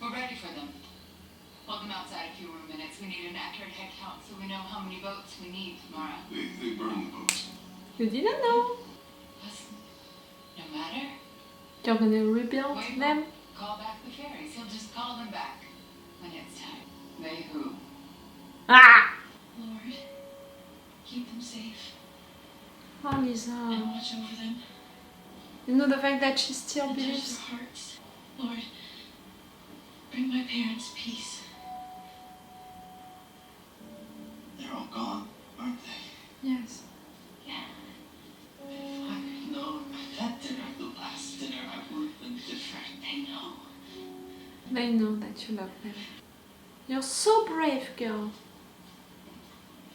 We're ready for them. Hold them outside a few more minutes. We need an accurate head count so we know how many boats we need tomorrow. They burn the boats. You didn't know. Listen, no matter. You're gonna rebuild them? Call back the fairies. He'll just call them back when it's time. They who? Ah! Lord, keep them safe. Oh, Lisa. And watch over them. You know the fact that she still And touch believes? their hearts. Lord, bring my parents peace. They're all gone, aren't they? Yes. Yeah. No, that dinner, the last dinner, I would have been different. They know. They know that you love them. You're so brave, girl.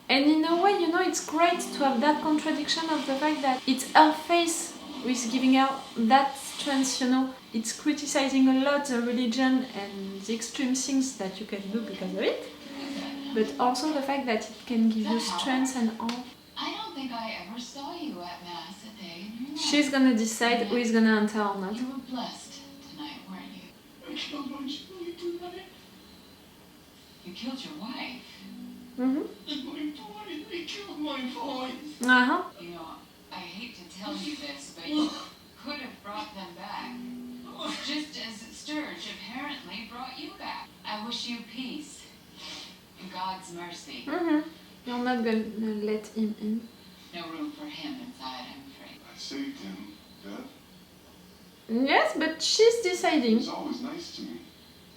And in a way, you know, it's great to have that contradiction of the fact that it's her face who is giving her that strength, you know. It's criticizing a lot the religion and the extreme things that you can do because of it. But also the fact that it can give you strength and all. I don't think I ever saw you at Mass a day in your life. She's gonna decide who is gonna enter or not. You were blessed tonight, weren't you? I killed my Julie tonight. You killed your wife. Mm-hmm. And my boy, they killed my boy. Uh-huh. You know, I hate to tell you this, but you could have brought them back. Just as Sturge apparently brought you back. I wish you peace. And God's mercy. Mm-hmm. You're not gonna let him in. No room for him inside, I'm afraid. I saved him, Dad. Yes, but she's He deciding. was always nice to me.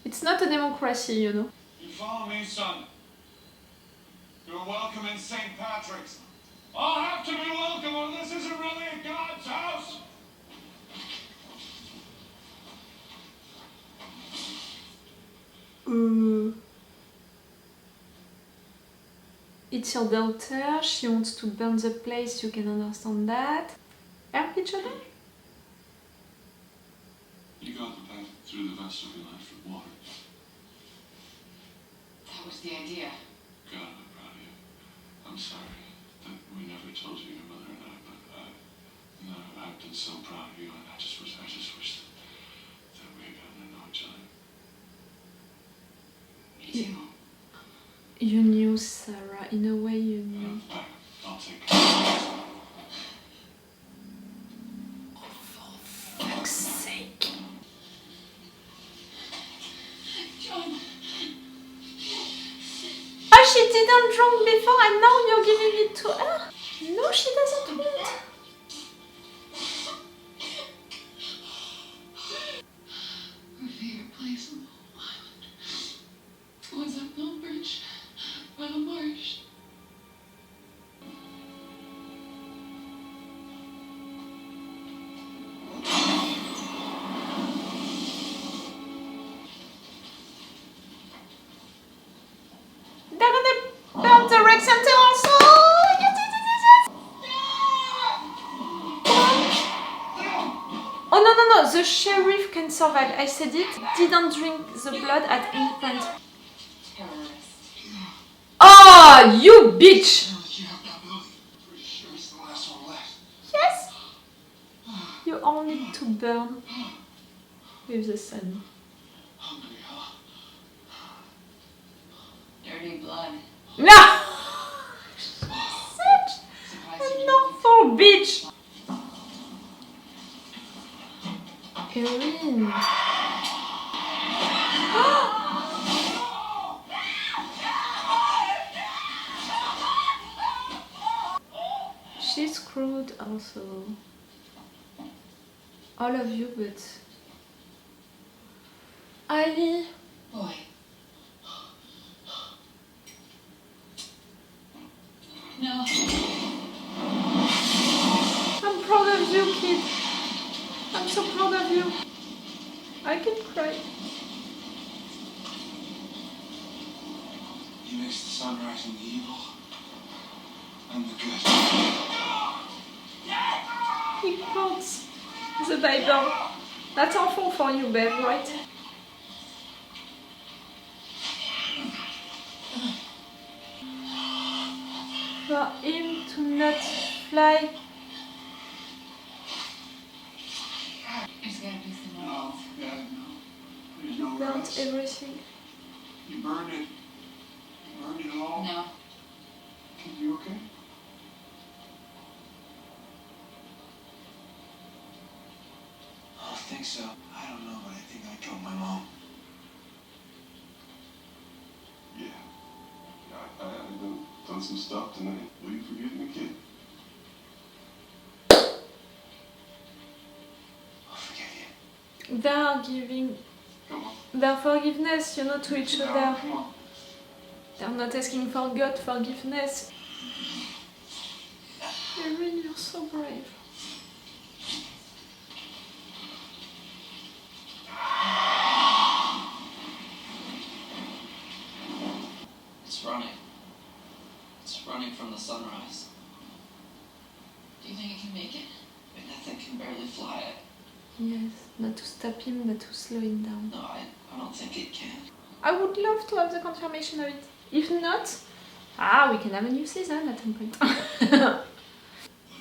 It's not a democracy, you know. You follow me, son. You're welcome in St. Patrick's. I'll have to be welcome or this isn't really a God's house. It's your daughter, she wants to burn the place, you can understand that. Help each other? You got the path through the vest of your life with water. That was the idea. God, I'm proud of you. I'm sorry that we never told you, your mother and I, but I've been so proud of you, and I just wish that we had gotten to know each other. Me too. You knew, Sarah. In a way, you knew. I'll take care of it. For fuck's sake. John. Oh, she didn't drink before and now you're giving it to her? No, she doesn't want. Her favorite place on the whole island was up Millbridge by the marsh. They're gonna burn the rec center also! Yes, yes, yes, yes, yes! Oh no, the sheriff can survive. I said it. Didn't drink the blood at any point. Terrorist. Oh, you bitch! You have that ability. Pretty sure it's the last one left. Yes! You all need to burn with the sun. Hungry, huh? Dirty blood. No! Such Surprised a you normal bitch! Erin. She's screwed also. All of you, but Ali. Boy. No. I'm proud of you, kid. I'm so proud of you. I can cry. He makes the sunrise and the evil and the good. He quotes the Bible. That's awful for you, babe, right? For him to not fly. There's gotta be someone else. Yeah, no. Please no. no burnt regrets. everything. You burned it. You burned it all. No. You okay? I don't think so. I don't know, but I think I killed my mom. Yeah. I done some stuff tonight. Will you forgive me, kid? I'll forgive you. They are giving Come on. their forgiveness, you know, to each No, other. come on. They're not asking for God forgiveness. Erin, you're so brave. It's running. It's running from the sunrise. Do you think it can make it? But that thing can barely fly it. Yes, not to stop him, but to slow him down. No, I don't think it can. I would love to have the confirmation of it. If not, we can have a new season at some point. What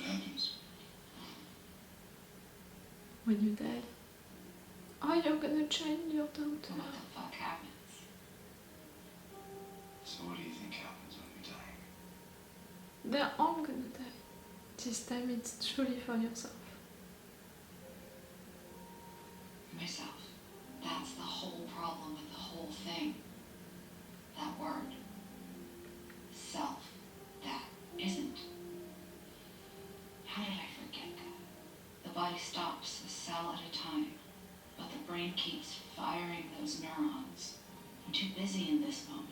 happens? When you die. Oh, you're gonna change your daughter. What the fuck happens? So what do you think happens when we die? They're all gonna die. This time it's truly for yourself. Myself. That's the whole problem with the whole thing. That word. Self. That isn't. How did I forget that? The body stops a cell at a time, but the brain keeps firing those neurons. I'm too busy in this moment.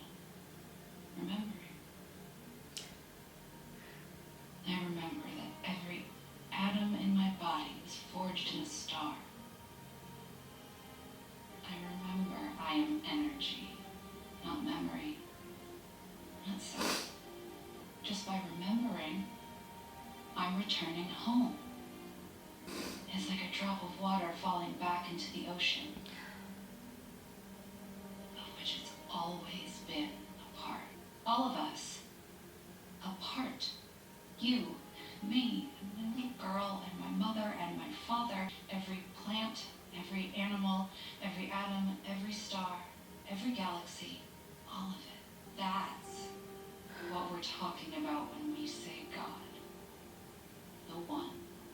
Remembering. I remember that every atom in my body was forged in a star. I remember I am energy, not memory, not self. Just by remembering, I'm returning home. It's like a drop of water falling back into the ocean, of which it's always been a part. All of us, a part. You, me, and my little girl, and my mother, and my father, every plant, every animal, every atom, every star, every galaxy, all of it. That's what we're talking about when we say God. The one,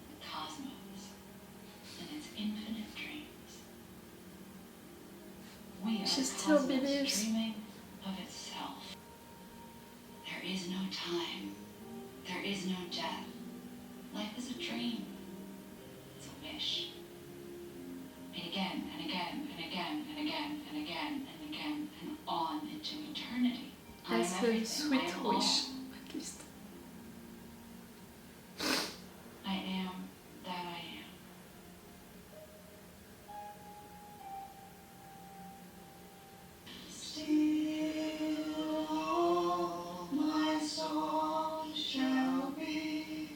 the cosmos, and its infinite dreams. We are She the still cosmos believes. dreaming of itself. There is no time. There is no death. Life is a dream. It's a wish. And again, and again, and again, and again, and again, and again, and on into eternity. I am That's a everything. sweet I am all. wish, at least. I am that I am. Still all my soul shall be.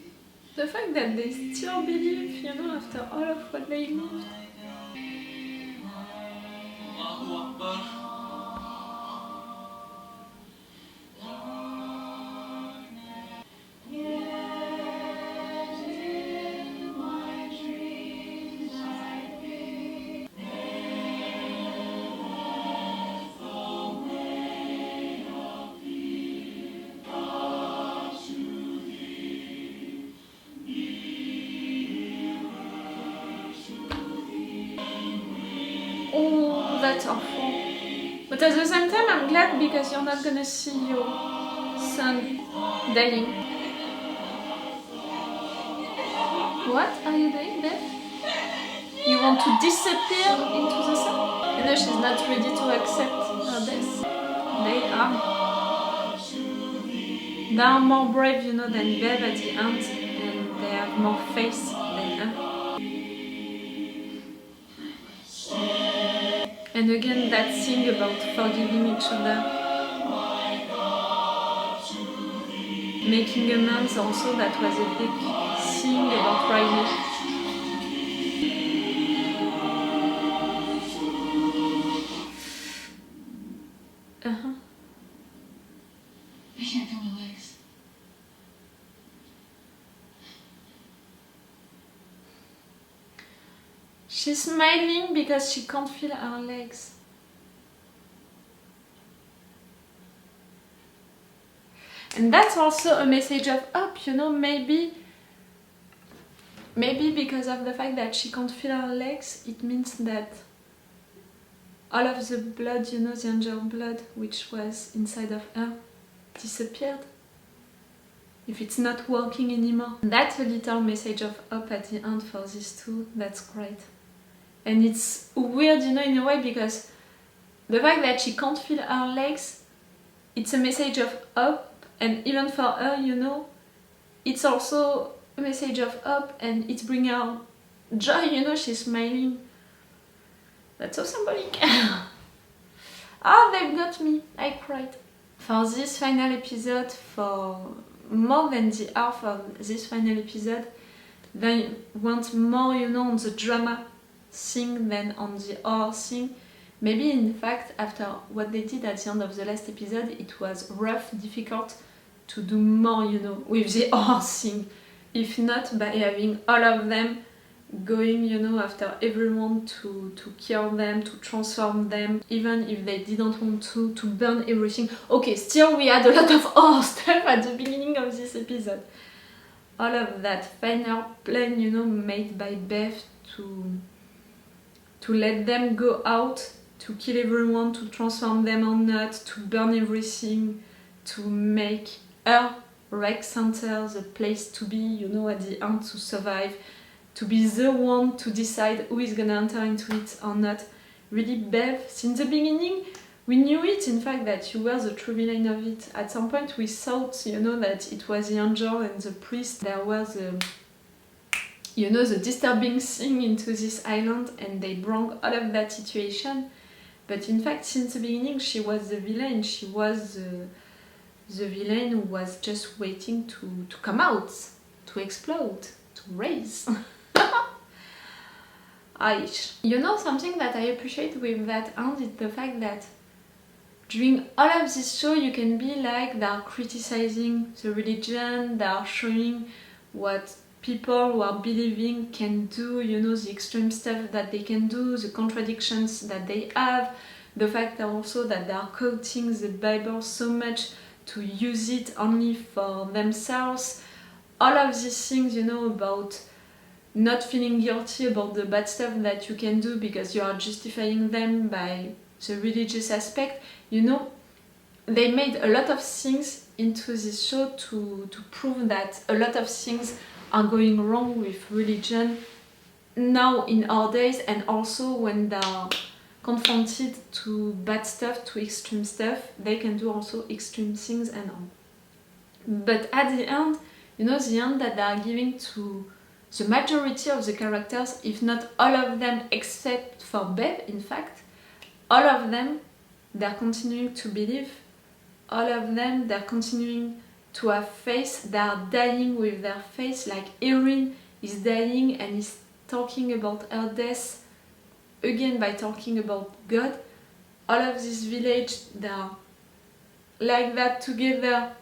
The fact that they still believe, you know, after all of what they lived. Allahu Akbar. Oh, that's awful. But at the same time, I'm glad because you're not gonna see your son dying. What are you doing, Beth? You want to disappear into the sun? You know, she's not ready to accept her death. They are. They are more brave, you know, than Bev at the end, and they have more faith than her. And again, that thing about forgiving each other, making amends also, that was a big thing about Riley. I can't feel my legs. She's smiling because she can't feel her legs. And that's also a message of hope, you know, maybe because of the fact that she can't feel her legs, it means that all of the blood, you know, the angel blood which was inside of her disappeared. If it's not working anymore. That's a little message of hope at the end for these two. That's great. And it's weird, you know, in a way, because the fact that she can't feel her legs, it's a message of hope. And even for her, you know, it's also a message of hope, and it's bringing her joy, you know, she's smiling. That's so symbolic. Ah, they've got me. I cried. For this final episode, for more than the half of this final episode, they want more, you know, on the drama thing than on the horror thing. Maybe in fact, after what they did at the end of the last episode, it was rough, difficult to do more, you know, with the horror thing. If not by having all of them going, you know, after everyone to kill them, to transform them, even if they didn't want to burn everything. Okay, still we had a lot of horror stuff at the beginning of this episode. All of that final plan, you know, made by Beth to let them go out, to kill everyone, to transform them or not, to burn everything, to make her rec center the place to be, you know, at the end, to survive, to be the one to decide who is gonna enter into it or not. Really, Bev, since the beginning, we knew it, in fact, that you were the true villain of it. At some point we thought, you know, that it was the angel and the priest. There was you know, the disturbing thing into this island, and they brought all of that situation. But in fact, since the beginning, she was the villain. She was the villain who was just waiting to come out, to explode, to raise. You know, something that I appreciate with that end is the fact that during all of this show you can be like, they are criticizing the religion, they are showing what people who are believing can do, you know, the extreme stuff that they can do, the contradictions that they have, the fact that also that they are quoting the Bible so much to use it only for themselves. All of these things, you know, about not feeling guilty about the bad stuff that you can do because you are justifying them by the religious aspect, you know, they made a lot of things into this show to prove that a lot of things are going wrong with religion now in our days, and also when they are confronted to bad stuff, to extreme stuff, they can do also extreme things and all. But at the end, you know, the end that they are giving to the majority of the characters, if not all of them except for Bev, in fact, all of them, they're continuing to believe, all of them, they're continuing to have faith, they are dying with their faith, like Erin is dying and is talking about her death again by talking about God. All of this village, they are like that together,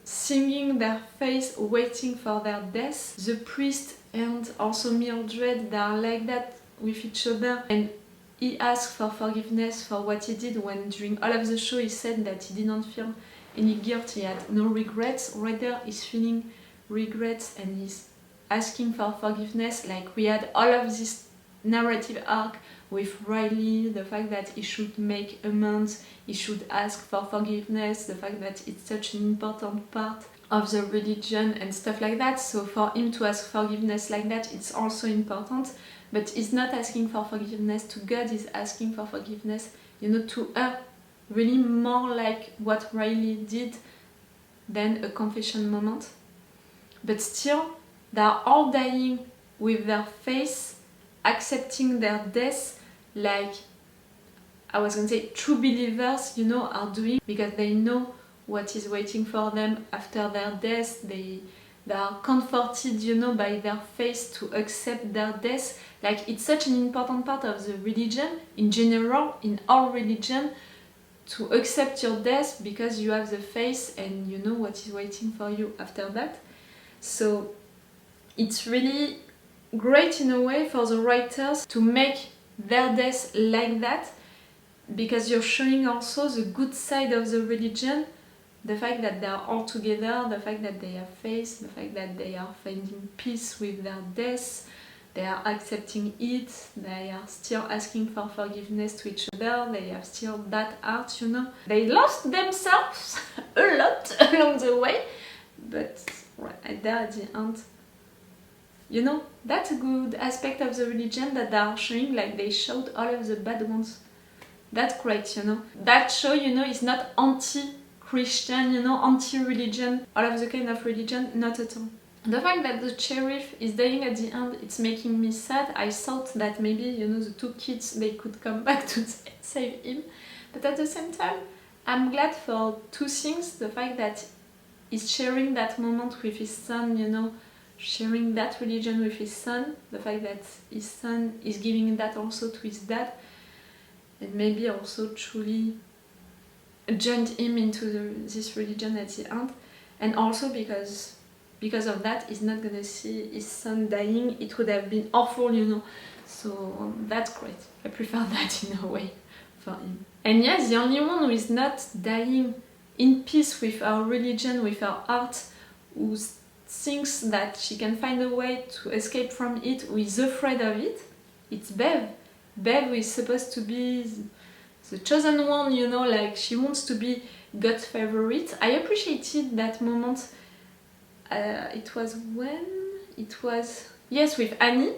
singing their faith, waiting for their death. The priest and also Mildred, they are like that with each other, and he asked for forgiveness for what he did when during all of the show he said that he didn't feel any guilt, he had no regrets. Right there he's feeling regrets and he's asking for forgiveness. Like we had all of this narrative arc with Riley, the fact that he should make amends, he should ask for forgiveness, the fact that it's such an important part of the religion and stuff like that. So for him to ask forgiveness like that, it's also important. But he's not asking for forgiveness to God, he's asking for forgiveness, you know, to her. Really more like what Riley did than a confession moment. But still, they are all dying with their faith, accepting their death, like I was gonna say true believers, you know, are doing, because they know what is waiting for them after their death. They are comforted, you know, by their faith to accept their death. Like it's such an important part of the religion in general, in all religion, to accept your death because you have the faith and you know what is waiting for you after that. So it's really great in a way for the writers to make their death like that, because you're showing also the good side of the religion the fact that they are all together, the fact that they have faith, the fact that they are finding peace with their death, they are accepting it, they are still asking for forgiveness to each other, they have still that heart, you know. They lost themselves a lot along the way, but right there at the end, you know, that's a good aspect of the religion that they are showing, like they showed all of the bad ones. That's great, you know. That show, you know, is not anti-Christian, you know, anti-religion, all of the kind of religion, not at all. The fact that the sheriff is dying at the end, it's making me sad. I thought that maybe, you know, the two kids, they could come back to save him. But at the same time, I'm glad for two things. The fact that he's sharing that moment with his son, you know, sharing that religion with his son. The fact that his son is giving that also to his dad. And maybe also truly joined him into this religion at the end. And also because of that, he's not gonna see his son dying. It would have been awful, you know. So that's great. I prefer that in a way for him. And yes, the only one who is not dying in peace with our religion, with our art, who thinks that she can find a way to escape from it, who is afraid of it, it's Bev. Bev is supposed to be the chosen one, you know, like she wants to be God's favorite. I appreciated that moment. It was when? It was, yes, with Annie.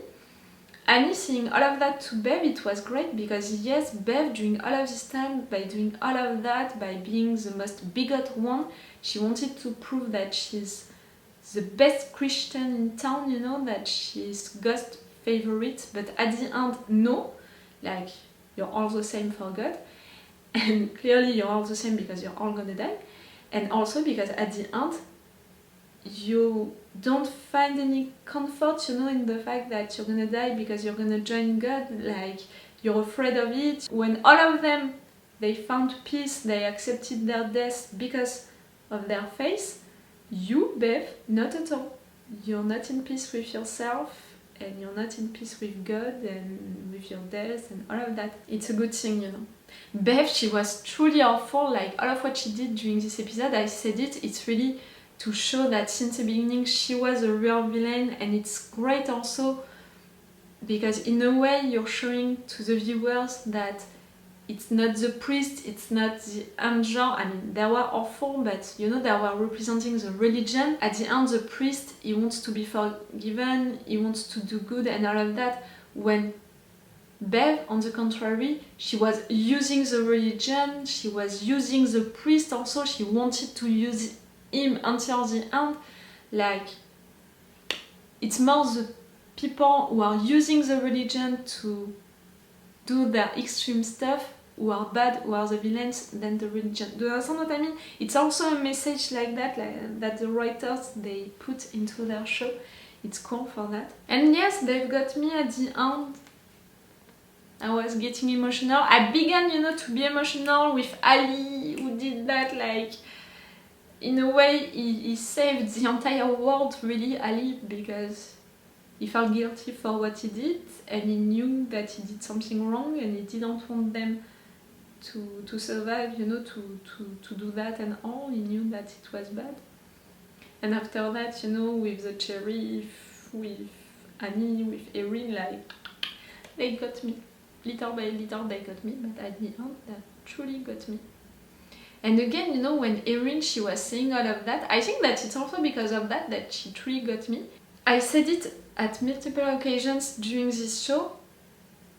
Annie saying all of that to Bev, it was great because yes, Bev during all of this time, by doing all of that, by being the most bigot one, she wanted to prove that she's the best Christian in town, you know, that she's God's favorite, but at the end, no, like you're all the same for God, and clearly you're all the same because you're all gonna die, and also because at the end, you don't find any comfort, you know, in the fact that you're gonna die because you're gonna join God, like you're afraid of it. When all of them, they found peace, they accepted their death because of their faith, you, Bev, not at all. You're not in peace with yourself, and you're not in peace with God and with your death and all of that. It's a good thing, you know. Bev, she was truly awful, like all of what she did during this episode, I said it, it's really to show that since the beginning she was a real villain, and it's great also because in a way you're showing to the viewers that it's not the priest, it's not the angel. I mean, they were awful, but you know, they were representing the religion. At the end, the priest, he wants to be forgiven, he wants to do good and all of that. When Bev, on the contrary, she was using the religion, she was using the priest also, she wanted to use him until the end. Like, it's more the people who are using the religion to do their extreme stuff who are bad, who are the villains, than the religion. Do you understand what I mean? It's also a message like that the writers, they put into their show. It's cool for that. And yes, they've got me at the end. I was getting emotional. I began, you know, to be emotional with Ali, who did that, like, in a way, he saved the entire world, really, Ali, because he felt guilty for what he did, and he knew that he did something wrong, and he didn't want them to survive, you know, to do that and all. He knew that it was bad. And after that, you know, with the sheriff, with Annie, with Erin, like, they got me. Little by little they got me, but at the end, that truly got me. And again, you know, when Erin, she was saying all of that, I think that it's also because of that she truly got me. I said it at multiple occasions during this show.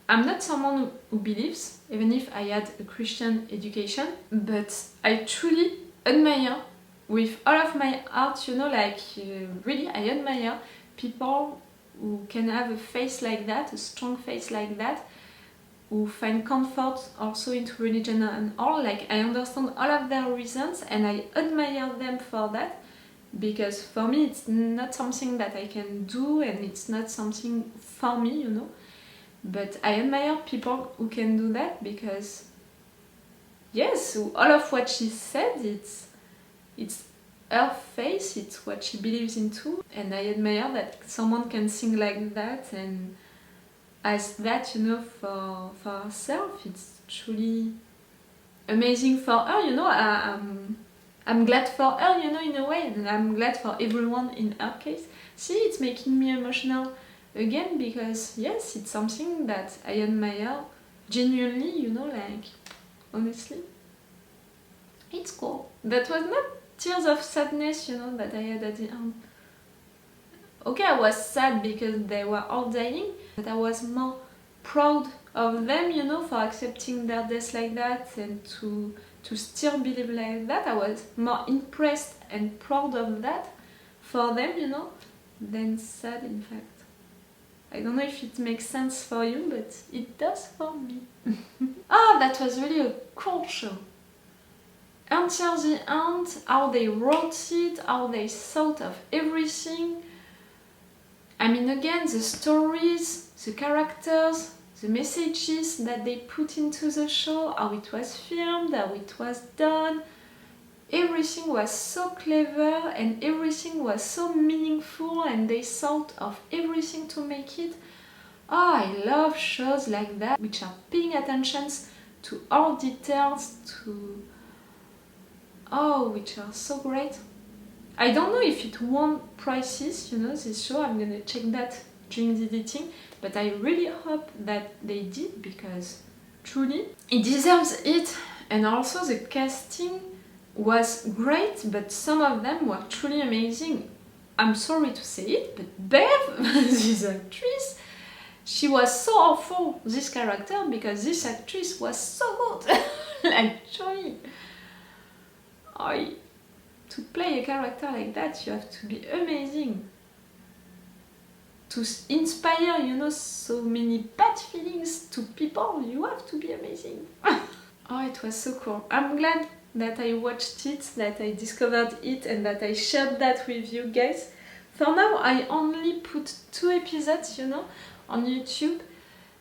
I'm not someone who believes, even if I had a Christian education, but I truly admire, with all of my heart, you know, like, really, I admire people who can have a faith like that, a strong faith like that, who find comfort also into religion and all. Like, I understand all of their reasons, and I admire them for that, because for me it's not something that I can do, and it's not something for me, you know. But I admire people who can do that, because yes, all of what she said, it's her faith, it's what she believes into, and I admire that someone can sing like that and as that, you know, for herself. It's truly amazing for her, you know. I'm glad for her, you know, in a way, and I'm glad for everyone in her case. See, it's making me emotional again because, yes, it's something that I admire genuinely, you know, like, honestly. It's cool. That was not tears of sadness, you know, that I had at the end. Okay, I was sad because they were all dying, but I was more proud of them, you know, for accepting their death like that and to still believe like that. I was more impressed and proud of that for them, you know, than sad, in fact. I don't know if it makes sense for you, but it does for me. Ah, that was really a cool show. Until the end, how they wrote it, how they thought of everything. I mean, again, the stories, the characters, the messages that they put into the show, how it was filmed, how it was done. Everything was so clever and everything was so meaningful and they thought of everything to make it. Oh, I love shows like that, which are paying attention to all details, which are so great. I don't know if it won prizes, you know, this show. I'm gonna check that during the editing, but I really hope that they did because truly it deserves it. And also the casting was great, but some of them were truly amazing. I'm sorry to say it, but Bev, this actress, she was so awful, this character, because this actress was so good. Like, truly. To play a character like that, you have to be amazing. To inspire, you know, so many bad feelings to people, you have to be amazing. Oh, it was so cool. I'm glad that I watched it, that I discovered it, and that I shared that with you guys. For now, I only put 2 episodes, you know, on YouTube,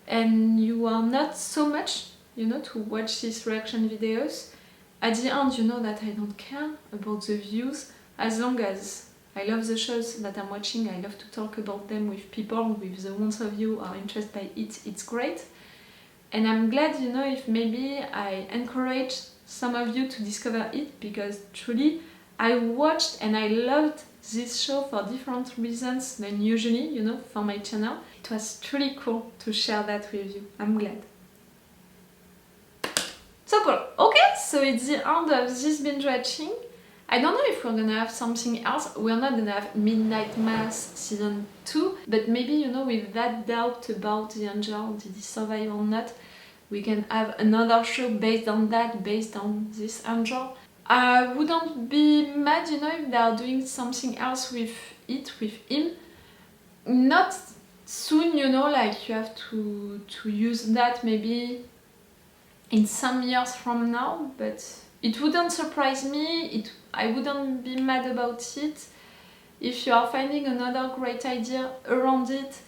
and you are not so much, you know, to watch these reaction videos. At the end, you know that I don't care about the views, as long as I love the shows that I'm watching, I love to talk about them with people, with the ones of you who are interested by it, it's great. And I'm glad, you know, if maybe I encourage some of you to discover it, because truly I watched and I loved this show for different reasons than usually, you know, for my channel. It was truly cool to share that with you. I'm glad. So cool. Okay, so it's the end of this binge watching. I don't know if we're gonna have something else. We're not gonna have Midnight Mass season 2, but maybe, you know, with that doubt about the angel, did he survive or not, we can have another show based on that, based on this angel. I wouldn't be mad, you know, if they are doing something else with it, with him. Not soon, you know, like you have to use that maybe in some years from now, but it wouldn't surprise me, I wouldn't be mad about it. If you are finding another great idea around it,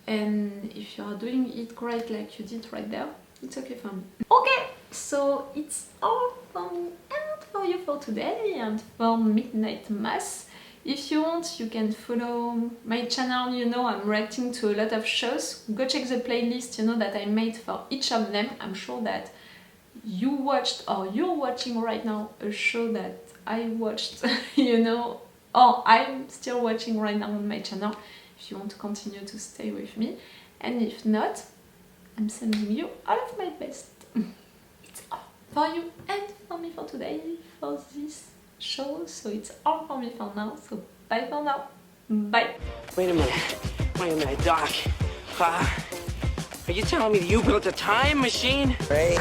and if you are doing it great like you did right there, it's okay for me. Okay, so it's all for me and for you for today and for Midnight Mass. If you want, you can follow my channel, you know, I'm reacting to a lot of shows. Go check the playlist, you know, that I made for each of them. I'm sure that you watched or you're watching right now a show that I watched, you know, or I'm still watching right now on my channel, if you want to continue to stay with me. And if not, I'm sending you all of my best. It's all for you and for me for today, for this show. So it's all for me for now. So bye for now. Bye. Wait a minute, Doc. Are you telling me that you built a time machine? Great.